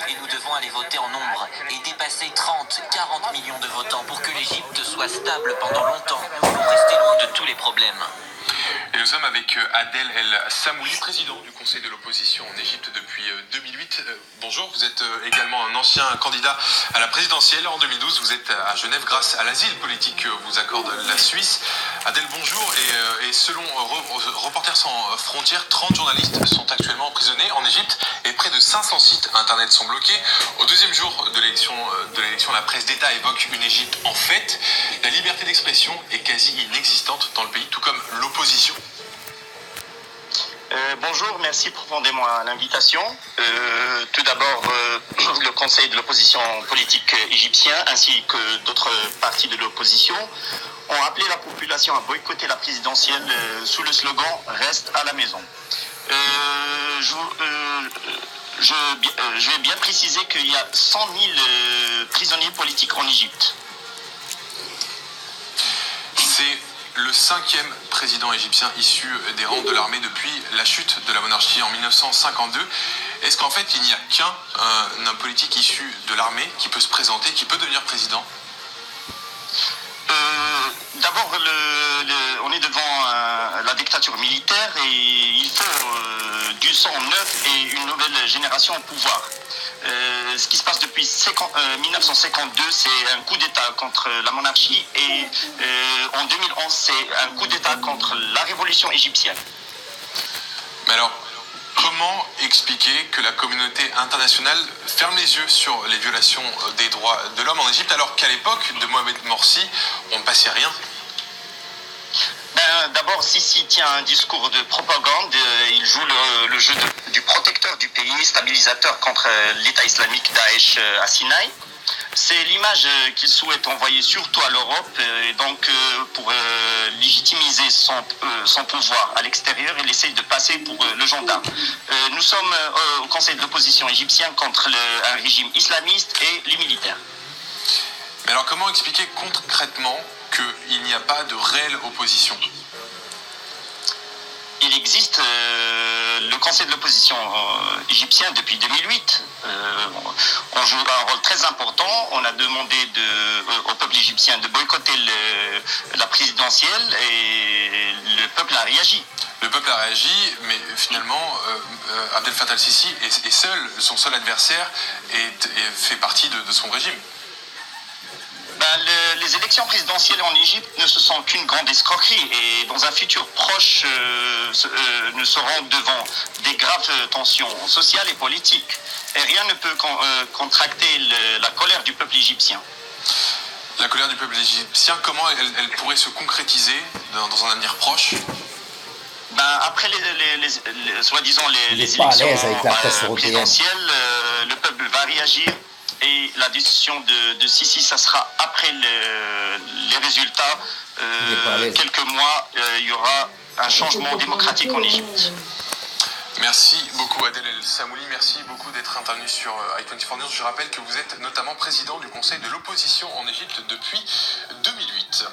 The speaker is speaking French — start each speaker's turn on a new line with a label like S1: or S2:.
S1: Et nous devons aller voter en nombre et dépasser 30-40 millions de votants pour que l'Égypte soit stable pendant longtemps. Nous voulons rester loin de tous les problèmes.
S2: Et nous sommes avec Adel El Samouli, président du Conseil de l'opposition en Égypte depuis 2008. Bonjour, vous êtes également un ancien candidat à la présidentielle. En 2012, vous êtes à Genève grâce à l'asile politique que vous accorde la Suisse. Adel, bonjour. Et selon Reporters sans frontières, 30 journalistes sont actuellement emprisonnés en Égypte et près de 500 sites internet sont bloqués. Au deuxième jour de l'élection, la presse d'État évoque une Égypte en fête. La liberté d'expression est quasi inexistante dans le pays, tout comme l'opposition.
S3: Bonjour, merci profondément à l'invitation. Tout d'abord, le Conseil de l'opposition politique égyptien ainsi que d'autres partis de l'opposition ont appelé la population à boycotter la présidentielle sous le slogan « Reste à la maison ». Je vais bien préciser qu'il y a 100 000 prisonniers politiques en Égypte.
S2: C'est le 5e président égyptien issu des rangs de l'armée depuis la chute de la monarchie en 1952. Est-ce qu'en fait, il n'y a qu'un homme politique issu de l'armée qui peut se présenter, qui peut devenir président ?
S3: D'abord, on est devant la dictature militaire et il faut du sang neuf et une nouvelle génération au pouvoir. Ce qui se passe depuis 1952, c'est un coup d'État contre la monarchie et en 2011, c'est un coup d'État contre la révolution égyptienne.
S2: Mais alors, comment expliquer que la communauté internationale ferme les yeux sur les violations des droits de l'homme en Égypte alors qu'à l'époque de Mohamed Morsi, on ne passait rien ?
S3: D'abord, Sisi tient un discours de propagande. Il joue le jeu du protecteur du pays, stabilisateur contre l'État islamique Daesh à Sinaï. C'est l'image qu'il souhaite envoyer surtout à l'Europe, et donc pour légitimiser son pouvoir à l'extérieur, il essaye de passer pour le gendarme. Nous sommes au Conseil de l'opposition égyptien contre un régime islamiste et les militaires.
S2: Mais alors comment expliquer concrètement qu'il n'y a pas de réelle opposition ?
S3: Il existe le Conseil de l'opposition égyptien depuis 2008. On joue un rôle très important. On a demandé au peuple égyptien de boycotter la présidentielle et le peuple a réagi.
S2: Le peuple a réagi, mais finalement, Abdel Fattah el-Sisi est seul, son seul adversaire et fait partie de son régime.
S3: Les élections présidentielles en Égypte ne se sont qu'une grande escroquerie et dans un futur proche, nous serons devant des graves tensions sociales et politiques. Et rien ne peut contracter la colère du peuple égyptien.
S2: La colère du peuple égyptien, comment elle pourrait se concrétiser dans un avenir proche ?
S3: Après soi-disant les élections présidentielles, le peuple va réagir. Et la décision de Sisi, ça sera après les résultats. Quelques mois, il y aura un changement démocratique en Égypte.
S2: Merci beaucoup Adel El Samouli, merci beaucoup d'être intervenu sur i24 News. Je rappelle que vous êtes notamment président du Conseil de l'opposition en Égypte depuis 2008.